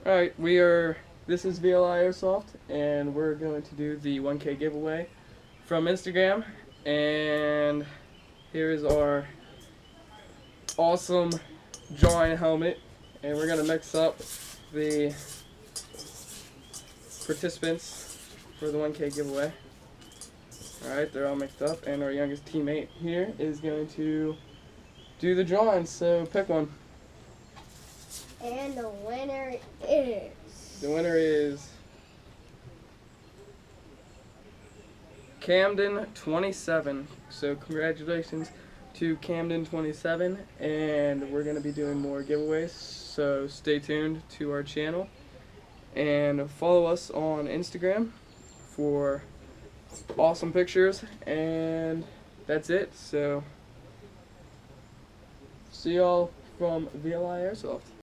Alright, this is VLI Airsoft, and we're going to do the 1K giveaway from Instagram. And here is our awesome drawing helmet, and we're going to mix up the participants for the 1K giveaway. Alright, they're all mixed up, and our youngest teammate here is going to do the drawing, so pick one. And the winner is... The winner is Camden27. So congratulations to Camden27, and we're going to be doing more giveaways, so stay tuned to our channel and follow us on Instagram for awesome pictures. And that's it, so see y'all from VLI Airsoft.